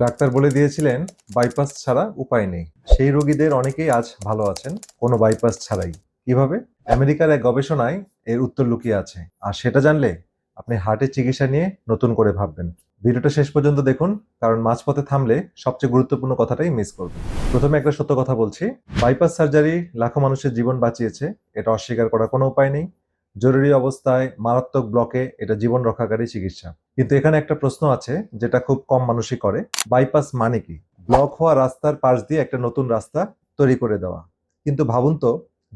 Doctor বলে দিয়েছিলেন bypass ছাড়া উপায় নেই। সেই রোগীদের অনেকেই আজ ভালো আছেন কোনো বাইপাস ছাড়াই। কিভাবে? আমেরিকার এক গবেষণায় এর উত্তর লুকিয়ে আছে। আর সেটা জানলে আপনি হার্টের চিকিৎসা নিয়ে নতুন করে ভাববেন। ভিডিওটা শেষ পর্যন্ত দেখুন, কারণ মাঝপথে থামলে সবচেয়ে গুরুত্বপূর্ণ কথাটাই মিস করবেন। প্রথমে একটা সত্য কথা বলছি, বাইপাস সার্জারি লাখো মানুষের জীবন বাঁচিয়েছে, এটা অস্বীকার করার কোনো উপায় নেই। জরুরি অবস্থায় মারাত্মক ব্লকে এটা জীবন রক্ষাকারী চিকিৎসা। কিন্তু এখানে একটা প্রশ্ন আছে যেটা খুব কম মানুষই করে, বাইপাস মানে কি? ব্লক হওয়া রাস্তার পাশ দিয়ে একটা নতুন রাস্তা তৈরি করে দেওয়া। কিন্তু ভাবুন তো,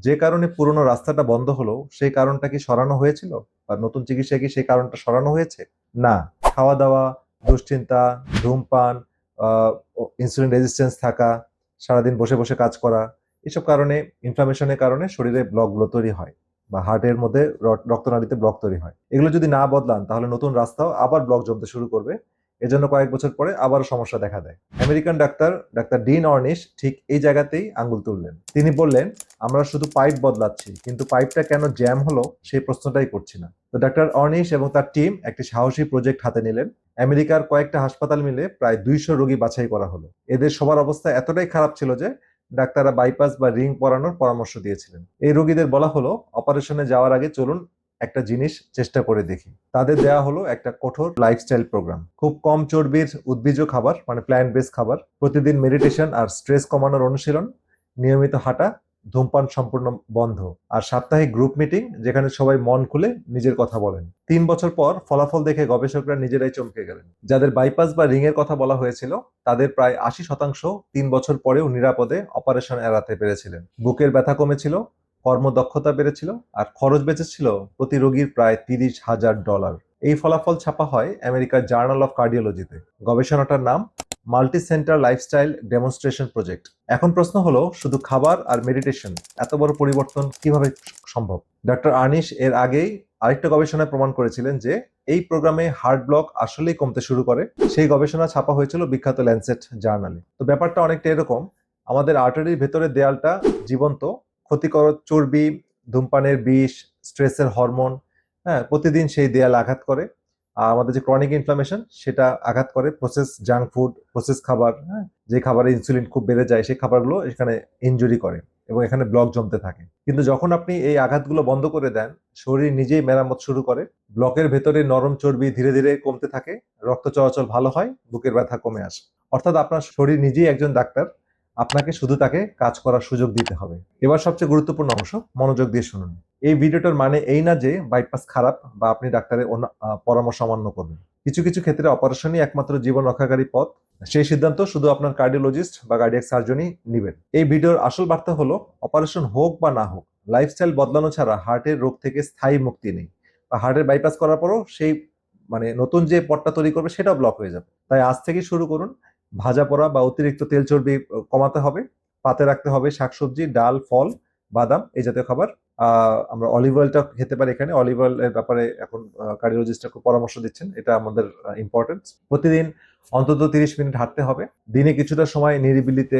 যে কারণে পুরনো রাস্তাটা বন্ধ হলো সেই কারণটা কি সরানো হয়েছিল? বা নতুন চিকিৎসায় কি সেই কারণটা সরানো হয়েছে? না। খাওয়া দাওয়া, দুশ্চিন্তা, ধূমপান, ইনসুলিন রেজিস্ট্যান্স থাকা, সারাদিন বসে বসে কাজ করা, এসব কারণে, ইনফ্লামেশনের কারণে শরীরে ব্লকগুলো তৈরি হয় বা হার্টের মধ্যে রক্তনালীতে ব্লক তৈরি হয়। এগুলো যদি না বদলান তাহলে নতুন রাস্তাও আবার ব্লক জমতে শুরু করবে। এজন্য কয়েক বছর পরে আবারও সমস্যা দেখা দেয়। আমেরিকান ডাক্তার ডিন অর্নিশ ঠিক এই জায়গাতেই আঙ্গুল তুললেন। তিনি বললেন, আমরা শুধু পাইপ বদলাচ্ছি, কিন্তু পাইপটা কেন জ্যাম হলো সেই প্রশ্নটাই করছি না। তো ডাক্তার অর্নিশ এবং তার টিম একটি সাহসী প্রজেক্ট হাতে নিলেন। আমেরিকার কয়েকটা হাসপাতাল মিলে প্রায় 200 রোগী বাছাই করা হলো। এদের সবার অবস্থা এতটাই খারাপ ছিল যে ডাক্তাররা বাইপাস বা রিং পরানোর পরামর্শ দিয়েছিলেন। এই রোগীদের বলা হলো, অপারেশনে যাওয়ার আগে চলুন একটা জিনিস চেষ্টা করে দেখি। তাদের দেয়া হলো একটা কঠোর লাইফস্টাইল প্রোগ্রাম। খুব কম চর্বির উদ্ভিজ্জ খাবার, মানে প্ল্যান্ট বেস খাবার, প্রতিদিন মেডিটেশন আর স্ট্রেস কমানোর অনুশীলন, নিয়মিত হাঁটা, ধূমপান সম্পূর্ণ বন্ধ, আর সাপ্তাহিক গ্রুপ মিটিং যেখানে সবাই মন খুলে নিজের কথা বলেন। 3 বছর পর ফলাফল দেখে গবেষকরা নিজেরাই চমকে গেলেন। যাদের বাইপাস বা রিং এর কথা বলা হয়েছিল তাদের প্রায় 80% 3 বছর পরেও নিরাপদে অপারেশন এড়াতে পেরেছিলেন। বুকের ব্যথা কমেছিল, কর্মদক্ষতা বেড়েছিল, আর খরচ বেঁচেছিল প্রতি রোগীর প্রায় $30,000। এই ফলাফল ছাপা হয় আমেরিকার জার্নাল অফ কার্ডিওলজিতে। গবেষণাটার নাম multi centre lifestyle demonstration project. এখন প্রশ্ন হলো, শুধু খাবার আর মেডিটেশন এত বড় পরিবর্তন কিভাবে সম্ভব? ডক্টর আর্নিশ এর আগেই আরেকটা গবেষণায় প্রমাণ করেছিলেন যে এই প্রোগ্রামে হার্ট ব্লক আসলেই কমতে শুরু করে। সেই গবেষণা ছাপা হয়েছিল বিখ্যাত ল্যান্সেট জার্নালে। তো ব্যাপারটা অনেকটা এরকম, আমাদের আর্টারির ভেতরের দেয়ালটা জীবন্ত, ক্ষতিকর চর্বি, ধূমপানের বিষ, স্ট্রেসের হরমোন, হ্যাঁ, প্রতিদিন সেই দেয়াল আঘাত করে। আর আমাদের যে ক্রনিক ইনফ্লামেশন সেটা আঘাত করে প্রসেস জাঙ্ক ফুড, প্রসেস খাবার, হ্যাঁ, যে খাবারে ইনসুলিন খুব বেড়ে যায় সেই খাবারগুলো এখানে ইনজুরি করে এবং এখানে ব্লক জমতে থাকে। কিন্তু যখন আপনি এই আঘাতগুলো বন্ধ করে দেন, শরীর নিজেই মেরামত শুরু করে, ব্লকের ভেতরে নরম চর্বি ধীরে ধীরে কমতে থাকে, রক্ত চলাচল ভালো হয়, বুকের ব্যথা কমে আসে। অর্থাৎ আপনার শরীর নিজেই একজন ডাক্তার, আপনাকে শুধু তাকে কাজ করার সুযোগ দিতে হবে। এবার সবচেয়ে গুরুত্বপূর্ণ অংশ, মনোযোগ দিয়ে শুনুন। এই ভিডিওটার মানে এই না যে বাইপাস খারাপ বা আপনি ডাক্তারের পরামর্শ অমান্য করবেন। কিছু কিছু ক্ষেত্রে অপারেশনই একমাত্র জীবন রক্ষাকারী পথ। সেই সিদ্ধান্ত শুধু আপনার কার্ডিওলজিস্ট বা কার্ডিয়াক সার্জনই নেবেন। এই ভিডিওর আসল বার্তা হলো, অপারেশন হোক বা না হোক, লাইফস্টাইল বদলানো ছাড়া হার্টের রোগ থেকে স্থায়ী মুক্তি নেই। বা হার্টের বাইপাস করার পরও সেই, মানে নতুন যে পথটা তৈরি করবে সেটাও ব্লক হয়ে যাবে। তাই আজ থেকে শুরু করুন। ভাজা পোড়া বা অতিরিক্ত তেল চর্বি কমাতে হবে। পাতে রাখতে হবে শাকসবজি, ডাল, ফল, বাদাম, এই জাতীয় খাবার। আমরা অলিভ অয়েলটা খেতে পারি। এখানে অলিভ অয়েলের ব্যাপারে এখন কার্ডিওলজিস্টরা খুব পরামর্শ দিচ্ছেন, এটা আমাদের ইম্পর্টেন্ট। প্রতিদিন অন্তত 30 মিনিট হাঁটতে হবে। দিনে কিছুটা সময় নিরিবিলিতে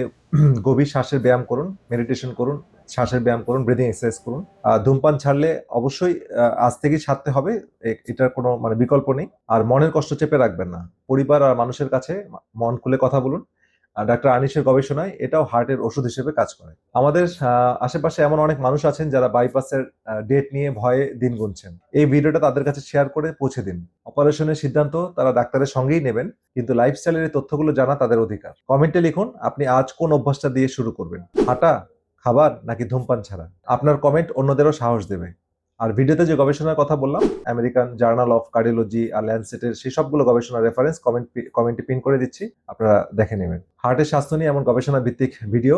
গভীর শ্বাসের ব্যায়াম করুন, মেডিটেশন করুন, শ্বাসের ব্যায়াম করুন, ব্রিদিং এক্সারসাইজ করুন। ধূমপান ছাড়লে অবশ্যই আজ থেকেই ছাড়তে হবে, এটার কোনো মানে বিকল্প নেই। আর মনের কষ্ট চেপে রাখবেন না, পরিবার আর মানুষের কাছে মন খুলে কথা বলুন। ডাক্তার আনিসের গবেষণায় এটাও হার্টের ওষুধ হিসেবে কাজ করে। আমাদের আশেপাশে এমন অনেক মানুষ আছেন যারা বাইপাসের ডেট নিয়ে ভয়ে দিন গুনছেন। এই ভিডিওটা তাদের কাছে শেয়ার করে পৌঁছে দিন। অপারেশনের সিদ্ধান্ত তারা ডাক্তারের সঙ্গেই নেবেন, কিন্তু লাইফস্টাইলের এই তথ্যগুলো জানা তাদের অধিকার। কমেন্টে লিখুন আপনি আজ কোন অভ্যাসটা দিয়ে শুরু করবেন, হাঁটা, খাবার নাকি ধূমপান ছাড়া। আপনার কমেন্ট অন্যদেরও সাহস দেবে। আর ভিডিওতে যে গবেষণার কথা বললাম, আমেরিকান জার্নাল অফ কার্ডিওলজি আর ল্যান্সেটের, সেই সবগুলো গবেষণার রেফারেন্স কমেন্টে পিন করে দিচ্ছি, আপনারা দেখে নেবেন। হার্টের স্বাস্থ্য নিয়ে এমন গবেষণা ভিত্তিক ভিডিও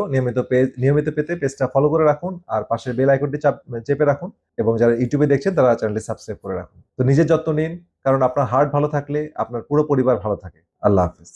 নিয়মিত পেতে পেজটা ফলো করে রাখুন, আর পাশের বেল আইকনটি চেপে রাখুন, এবং যারা ইউটিউবে দেখছেন তারা চ্যানেলটি সাবস্ক্রাইব করে রাখুন। তো নিজের যত্ন নিন, কারণ আপনার হার্ট ভালো থাকলে আপনার পুরো পরিবার ভালো থাকে। আল্লাহ হাফিজ।